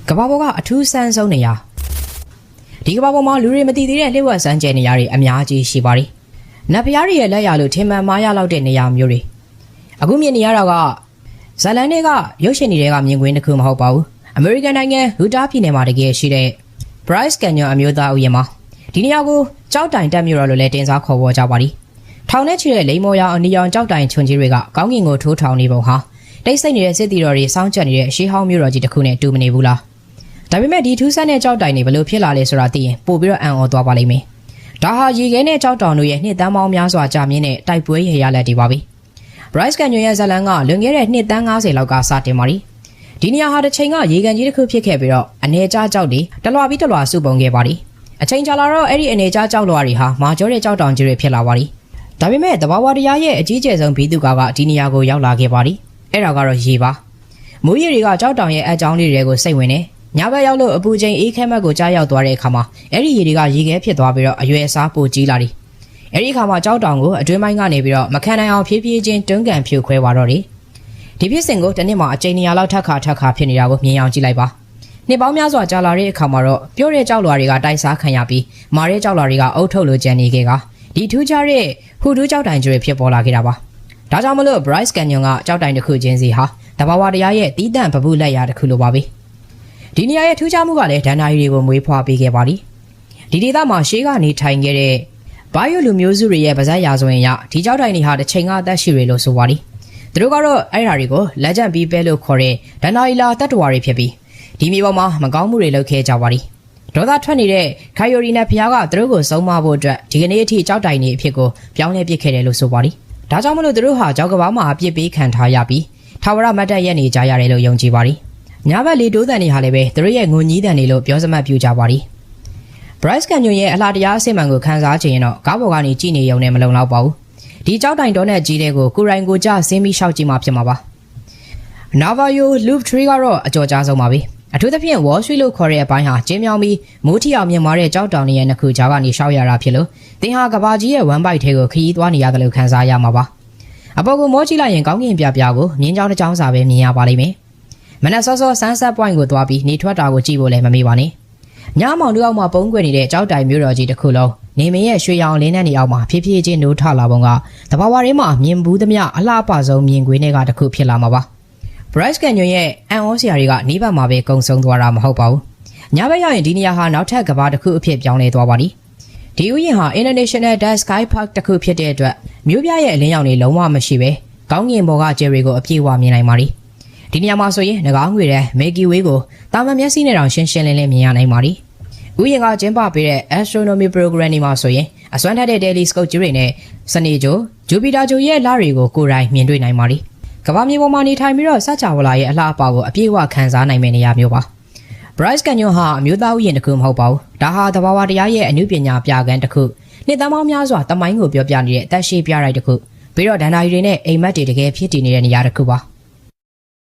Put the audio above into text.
ကဘာပေါ်ကအထူးဆန်းဆုံးနေရာဒီကဘာပေါ်မှာလူတွေမသိသေးတဲ့လျှို့ဝှက်စမ်းကြဲနေရာတွေအများကြီးရှိပါတယ်။နတ်ဖျားတွေရဲ့လက်ရလို့ထင်မှန်မှားရလောက်တဲ့နေရာမျိုးတွေအခုမြင်နေရတာကဇလန်တွေကရုပ်ရှင်တွေကမြင်ကွင်းတစ်ခုမဟုတ်ပါဘူး။အမေရိကန်နိုင်ငံယူတာပြည်နယ်မှာတကယ်ရှိတဲ့ Bryce Canyon အမျိုးသားဥယျာဉ်မှာဒီနေရာကိုကြောက်တိုင်တက်မြို့တော်လို့လည်းတင်စားခေါ်ဝေါ်ကြပါသည်။ထောင်နဲ့ချီတဲ့လိမ္မော်ရောင်အနီရောင်ကြောက်တိုင်ချွန်ကြီးတွေကကောင်းကင်ကိုထိုးထောင်နေပုံဟာတိတ်ဆိတ်နေတဲ့စစ်တီတော်တွေစောင့်ကြပ်နေတဲ့ရှေးဟောင်းမြို့တော်ကြီးတစ်ခုနဲ့တူမနေဘူးလား။ဒါပေမဲ့ဒီထူးဆန်းတဲ့ကြောက်တိုင်တွေဘလို့ဖြစ်လာလဲဆိုတာသိရင်ပို့ပြီးတော့အံ့ဩသွားပါလိမ့်မယ်။ဒါဟာရေခဲနဲ့ကြောက်တောင်တို့ရဲ့နှစ်သန်းပေါင်းများစွာကြာမြင့်တဲ့တိုက်ပွဲရရလက်တွေပါပဲ။ Bryce Canyon ရဲ့ဇလန်ကလွန်ခဲ့တဲ့နှစ်သန်း90လောက်ကစတင်ပါပြီ။ဒီနေရာဟာတစ်ချိန်ကရေကန်ကြီးတစ်ခုဖြစ်ခဲ့ပြီးတော့အနေကျကြောက်တွေတလွာပြီးတလွာစုပုံခဲ့ပါသည်။အချိန်ကြာလာတော့အဲ့ဒီအနေကျကြောက်လွာတွေဟာမာကျော်တဲ့ကြောက်တောင်ကြီးတွေဖြစ်လာပါသည်။ဒါပေမဲ့တဘာဝတရားရဲ့အကြီးကျယ်ဆုံးဘီသူကဒီနေရာကိုရောက်လာခဲ့ပါသည်။အဲ့ဒါကတော့ရေပါ။မိုးရေတွေကကြောက်တောင်ရဲ့အကြောင်းလေးတွေကိုစိတ်ဝင်နေညဘက်ရောက်လို့အပူချိန်အေးခဲမက်ကိုကြားရောက်သွားတဲ့အခါမှာအဲ့ဒီရေတွေကရေခဲဖြစ်သွားပြီးတော့အရွယ်အစားပိုကြီးလာတယ်။အဲ့ဒီအခါမှာကြောက်တောင်ကိုအတွင်းပိုင်းကနေပြီးတော့မခံနိုင်အောင်ဖြည်းဖြည်းချင်းတွန်းကန်ဖြိုခွဲသွားတော့တယ်။ဒီဖြစ်စဉ်ကိုတစ်နှစ်မှာအကြိမ်200လောက်ထပ်ခါဖြစ်နေတာကိုမြင်အောင်ကြည့်လိုက်ပါ။နှစ်ပေါင်းများစွာကြာလာတဲ့အခါမှာတော့ပြောတဲ့ကြောက်လွာတွေကတိုက်စားခံရပြီးမာတဲ့ကြောက်လွာတွေကအုပ်ထုတ်လို့ကျန်နေခဲ့ကဒီထူးခြားတဲ့ဟူဒူးကြောက်တိုင်တွေဖြစ်ပေါ်လာခဲ့တာပါ။ဒါကြောင့်မလို့ Bryce Canyon ကကြောက်တိုင်တစ်ခုချင်းစီဟာတဘာဝတရားရဲ့တီးတန့်ပပုလက်ရာတစ်ခုလိုပါပဲ။ဒီနေရာရဲ့ထူးခြားမှုကလည်းဒဏ္ဍာရီတွေကိုမွေးဖွားပေးခဲ့ပါသည်။ဒီဒေသမှာရှေးကနေထိုင်ခဲ့တဲ့ဘာယိုလူမျိုးစုတွေရဲ့ဗဇက်ရာဇဝင်ရဒီကြောက်တိုင်တွေဟာတစ်ချိန်ကအသက်ရှိတွေလို့ဆိုပါသည်။သူတို့ကတော့အဲ့ဓာတွေကိုလက်ကျန်ပြီးပဲလို့ခေါ်တဲ့ဒဏ္ဍာရီလာတတ်တော်တွေဖြစ်ပြီးဒီမြေပေါ်မှာမကောင်းမှုတွေလုပ်ခဲ့ကြပါသည်။ဒေါသထွက်နေတဲ့ခိုင်ယိုရီနဲ့ဖျားကသူတို့ကိုစုံမဖို့အတွက်ဒီကနေ့အထိကြောက်တိုင်တွေအဖြစ်ကိုပြောင်းလဲပစ်ခဲ့တယ်လို့ဆိုပါသည်။ဒါကြောင့်မလို့သူတို့ဟာကြောက်ကဘာမှာအပြစ်ပေးခံထားရပြီးထာဝရမတ်တပ်ရက်နေကြရတယ်လို့ယုံကြည်ပါသည်။ညဘက်လေတိုးတန်တွေဟာလည်းပဲသူတို့ရဲ့ငုံကြီးတန်တွေလို့ပြောစမှတ်ပြုကြပါသည်။ Bryce Canyon ရဲ့အလှတရားအစစ်မှန်ကိုခန်းစားခြင်းရင်တော့ကားပေါ်ကနေကြည်နေုံနဲ့မလုံလောက်ပါဘူး။ဒီကြောက်တိုင်တော်နဲ့ကြီးတဲ့ကိုကိုရိုင်းကိုကြဆင်းပြီးရှောက်ကြည့်မှဖြစ်မှာပါ။ Navajo Loop Tree ကတော့အကျော်ကြားဆုံးပါပဲ။အထူးသဖြင့် Wall Street လို့ခေါ်တဲ့အပိုင်းဟာကျင်းမြောင်းပြီးမိုးထီအောင်မြင်မာတဲ့ကြောက်တောင်တွေရဲ့နှစ်ခုကြားကနေရှောက်ရတာဖြစ်လို့သင်ဟာကဘာကြီးရဲ့ဝမ်းပိုက်ထဲကိုခရီးသွားနေရတယ်လို့ခန်းစားရမှာပါ။အပေါ်ကိုမောကြည့်လိုက်ရင်ကောင်းကင်ပြပြကိုမြင်းကြောင်တစ်ကြောင်စာပဲမြင်ရပါလိမ့်မယ်။မနက်စောစော Sunset Point ကိုသွားပြီးနေထွက်တာကိုကြည့်ဖို့လည်းမမေ့ပါနဲ့။ညမောင်တို့အောက်မှာပုံကွယ်နေတဲ့ကြောက်တိုင်မျိုးတော်ကြီးတစ်ခုလုံးနေမင်းရဲ့ရွှေရောင်လင်းတဲ့နေအောက်မှာဖြည်းဖြည်းချင်းနိုးထလာပုံကတဘာဝရင်းမှာမြင်ဘူးသမျှအလှပဆုံးမြင်ကွင်းတွေကတစ်ခုဖြစ်လာမှာပါ။ Bryce Canyon ရဲ့အန်ဩစရာတွေကနီးပတ်မှာပဲကုံဆုံးသွားတာမဟုတ်ပါဘူး။ညဘက်ရောက်ရင်ဒီနေရာဟာနောက်ထပ်ကဘာတစ်ခုအဖြစ်ပြောင်းလဲသွားပါသည်။ဒီဥယျာဉ်ဟာ International Dark Sky Park တစ်ခုဖြစ်တဲ့အတွက်မြို့ပြရဲ့အလင်းရောင်တွေလုံးဝမရှိပဲကောင်းကင်ဘော်ကဂျယ်ရီကိုအပြည့်အဝမြင်နိုင်ပါသည်။ဒီနေရာမှာဆိုရင်ငကောင်းငွေတဲ့ Milky Way ကိုတာမန်မျက်စိနဲ့တောင်ရှင်းရှင်းလင်းလင်းမြင်ရနိုင်ပါသည်။ဥယျာဉ်ကကျင်းပပေးတဲ့ Astronomy Program တွေမှာဆိုရင်အစွမ်းထက်တဲ့ Telescope ကြီးတွေနဲ့စနေကြို Jupiter ကြိုရဲ့လတွေကိုကိုယ်တိုင်မြင်တွေ့နိုင်ပါသည်။ကမ္ဘာမြေပေါ်မှာနေထိုင်ပြီးတော့စကြဝဠာရဲ့အလှအပကိုအပြည့်အဝခံစားနိုင်မယ့်နေရာမျိုးပါ။ Bryce Canyon ဟာအမျိုးသားဥယျာဉ်တစ်ခုမဟုတ်ပါဘူး။ဒါဟာတဘာဝတရားရဲ့အနုပညာပြခန်းတစ်ခုနှစ်သန်းပေါင်းများစွာတမိုင်းကိုပြောပြနေတဲ့အသက်ရှည်ပြတိုက်တစ်ခုပြီးတော့ဒဏ္ဍာရီတွေနဲ့အိမ်မက်တွေတကယ်ဖြစ်တည်နေတဲ့နေရာတစ်ခုပါ။